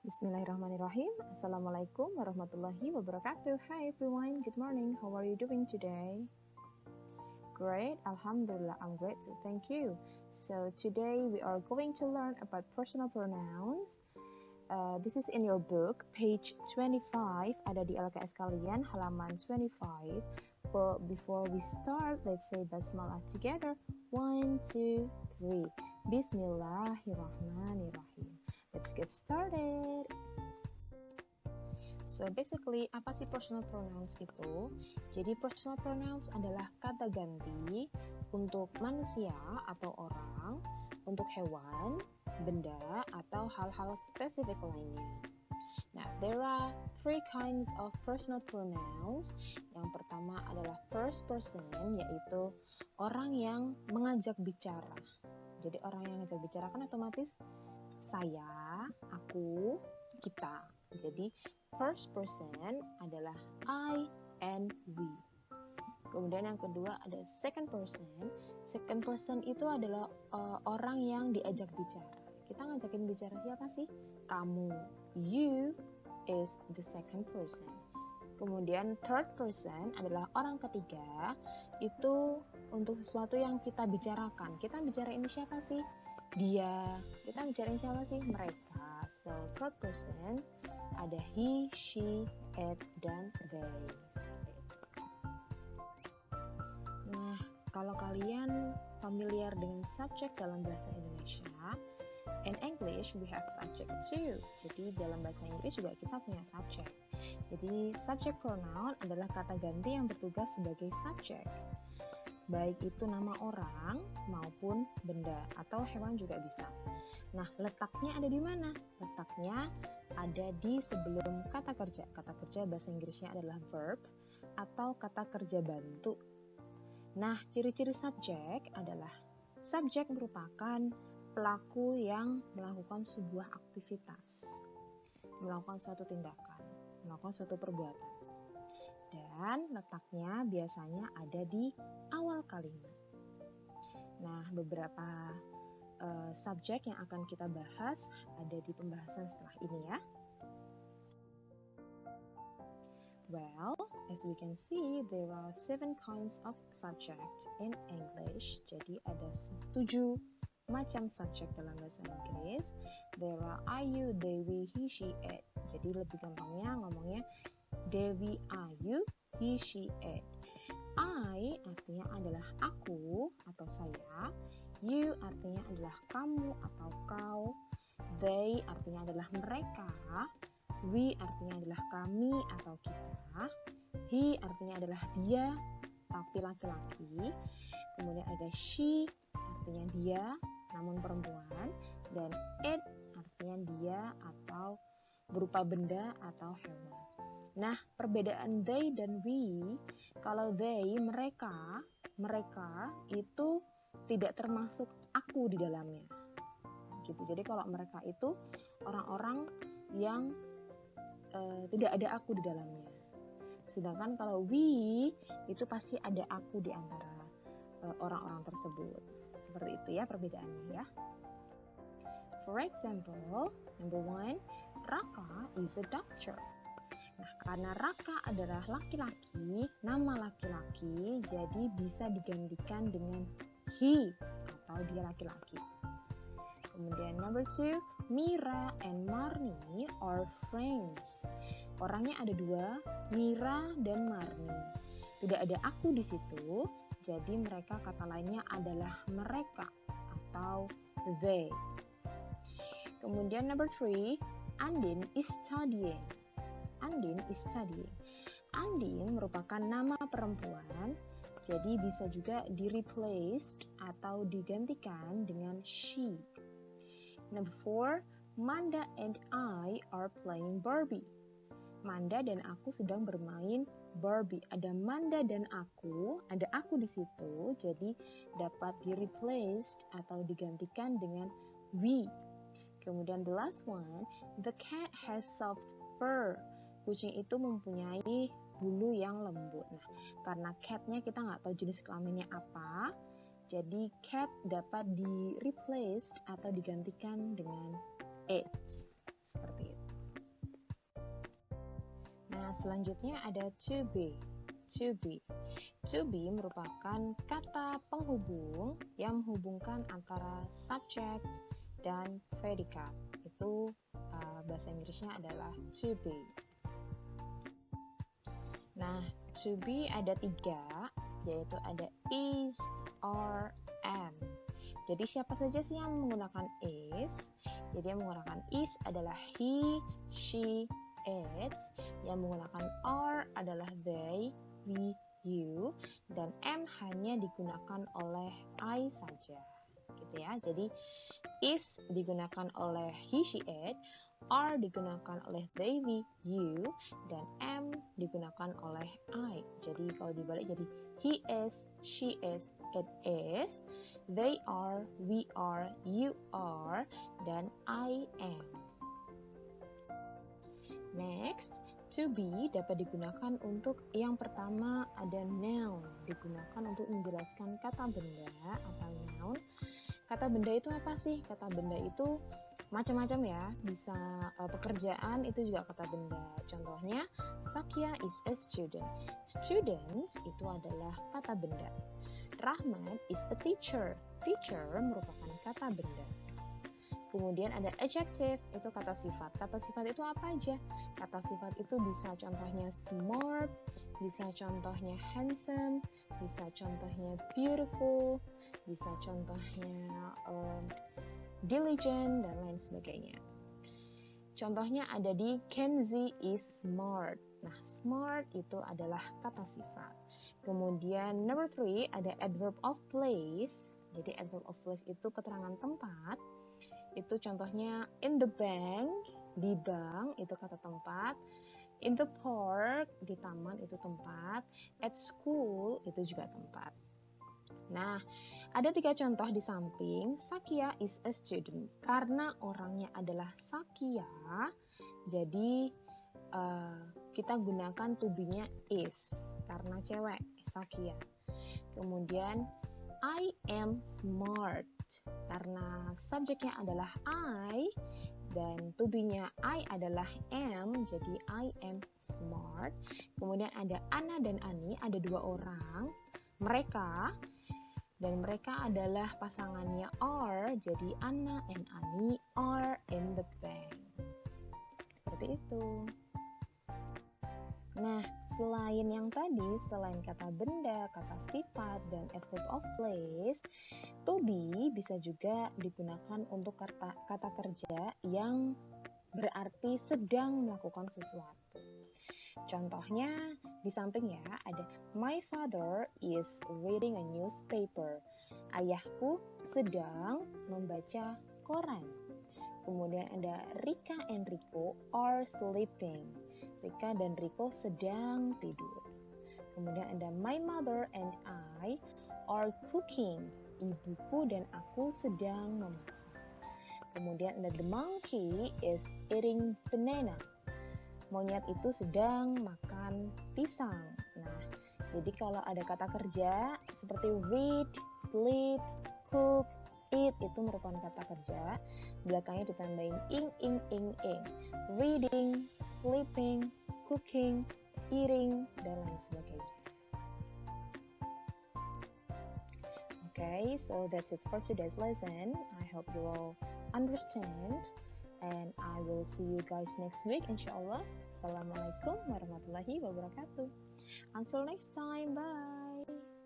Bismillahirrahmanirrahim. Assalamualaikum warahmatullahi wabarakatuh. Hi everyone, good morning. How are you doing today? Great, Alhamdulillah, I'm great too. Thank you. So today we are going to learn about personal pronouns. This is in your book, page 25, ada di LKS kalian, halaman 25. But before we start, let's say basmalah together. 1, 2, 3. Bismillahirrahmanirrahim. Let's get started. So basically, apa sih personal pronouns itu? Jadi personal pronouns adalah kata ganti untuk manusia atau orang, untuk hewan, benda, atau hal-hal spesifik lainnya. Nah, there are 3 kinds of personal pronouns. Yang pertama adalah first person, yaitu orang yang mengajak bicara. Jadi orang yang mengajak bicara kan otomatis saya, aku, kita. Jadi first person adalah I and we. Kemudian yang kedua ada second person. Second person itu adalah orang yang diajak bicara. Kita ngajakin bicara siapa sih? Kamu. You is the second person. Kemudian third person adalah orang ketiga. Itu untuk sesuatu yang kita bicarakan. Kita bicarain siapa sih? Dia. Kita bicarain siapa sih? Mereka. So third person ada he, she, it, dan they. Nah, kalau kalian familiar dengan subjek dalam bahasa Indonesia, in English we have subject too. Jadi dalam bahasa Inggris juga kita punya subjek. Jadi subject pronoun adalah kata ganti yang bertugas sebagai subjek. Baik itu nama orang maupun benda atau hewan juga bisa. Nah, letaknya ada di mana? Letaknya ada di sebelum kata kerja. Kata kerja bahasa Inggrisnya adalah verb atau kata kerja bantu. Nah, ciri-ciri subjek adalah subjek merupakan pelaku yang melakukan sebuah aktivitas, melakukan suatu tindakan, melakukan suatu perbuatan. Dan letaknya biasanya ada di awal kalimat. Nah, beberapa subjek yang akan kita bahas ada di pembahasan setelah ini ya. Well, as we can see, there are 7 kinds of subject in English. Jadi ada 7 macam subjek dalam bahasa Inggris. There are I, you, they, we, he, she, it. Jadi lebih gampangnya ngomongnya Dewi, Ayu, he, she, it. I artinya adalah aku atau saya. You artinya adalah kamu atau kau. They artinya adalah mereka. We artinya adalah kami atau kita. He artinya adalah dia, tapi laki-laki. Kemudian ada she, artinya dia, namun perempuan. Dan it artinya dia atau berupa benda atau hewan. Nah, perbedaan they dan we, kalau they, mereka itu tidak termasuk aku di dalamnya. Gitu. Jadi kalau mereka itu orang-orang yang tidak ada aku di dalamnya. Sedangkan kalau we, itu pasti ada aku di antara orang-orang tersebut. Seperti itu ya perbedaannya ya. For example, number 1, Raka is a doctor. Nah, karena Raka adalah laki-laki, nama laki-laki, jadi bisa digantikan dengan he atau dia laki-laki. Kemudian number 2, Mira and Marni are friends. Orangnya ada 2, Mira dan Marni. Tidak ada aku di situ, jadi mereka kata lainnya adalah mereka atau they. Kemudian number 3, Andin is studying. Andin is studying. Andin merupakan nama perempuan, jadi bisa juga di-replaced atau digantikan dengan she. Number 4, Manda and I are playing Barbie. Manda dan aku sedang bermain Barbie. Ada Manda dan aku, ada aku di situ, jadi dapat di-replaced atau digantikan dengan we. Kemudian the last one, the cat has soft fur. Kucing itu mempunyai bulu yang lembut. Nah, karena cat-nya kita nggak tahu jenis kelaminnya apa, jadi cat dapat di-replaced atau digantikan dengan it. Seperti itu. selanjutnya ada to be. To be. To be merupakan kata penghubung yang menghubungkan antara subject dan predikat. Itu bahasa Inggrisnya adalah to be. Nah, to be ada 3, yaitu ada is, are, am. Jadi siapa saja sih yang menggunakan is? Jadi yang menggunakan is adalah he, she, it. Yang menggunakan are adalah they, we, you. Dan am hanya digunakan oleh I saja. Gitu ya. Jadi is digunakan oleh he, she, it. Are digunakan oleh they, we, you. Dan am digunakan oleh I. Jadi kalau dibalik jadi he is, she is, it is, they are, we are, you are, dan I am. Next, to be dapat digunakan untuk yang pertama ada noun, digunakan untuk menjelaskan kata benda atau noun. Kata benda itu apa sih? Kata benda itu macam-macam ya, bisa pekerjaan itu juga kata benda. Contohnya, Sakya is a student. Students itu adalah kata benda. Rahmat is a teacher. Teacher merupakan kata benda. Kemudian ada adjective, itu kata sifat. Kata sifat itu apa aja? Kata sifat itu bisa contohnya smart, bisa contohnya handsome, bisa contohnya beautiful, bisa contohnya diligent, dan lain sebagainya. Contohnya ada di Kenzie is smart. Nah, smart itu adalah kata sifat. Kemudian number 3 ada adverb of place. Jadi adverb of place itu keterangan tempat. Itu contohnya in the bank, di bank itu kata tempat. In the park, di taman itu tempat. At school itu juga tempat. Nah, ada 3 contoh di samping. Sakya is a student. Karena orangnya adalah Sakya, jadi kita gunakan to be-nya is. Karena cewek, Sakya. Kemudian, I am smart. Karena subjeknya adalah I, dan to be-nya I adalah am, jadi I am smart. Kemudian ada Anna dan Ani, ada 2 orang. Mereka, dan mereka adalah pasangannya are, jadi Anna and Ani are in the bank. Seperti itu. Nah, selain yang tadi, selain kata benda, kata sifat, dan adverb of place, to be bisa juga digunakan untuk kata kerja yang berarti sedang melakukan sesuatu. Contohnya di samping ya ada my father is reading a newspaper. Ayahku sedang membaca koran. Kemudian ada Rika and Rico are sleeping. Rika dan Rico sedang tidur. Kemudian ada my mother and I are cooking. Ibuku dan aku sedang memasak. Kemudian ada the monkey is eating banana. Monyet itu sedang makan pisang. Nah, jadi kalau ada kata kerja seperti read, sleep, cook, eat itu merupakan kata kerja. Belakangnya ditambahin ing. Reading, sleeping, cooking, eating, dan lain sebagainya. Okay, so that's it for today's lesson. I hope you all understand. And I will see you guys next week, inshallah. Assalamualaikum warahmatullahi wabarakatuh. Until next time, bye.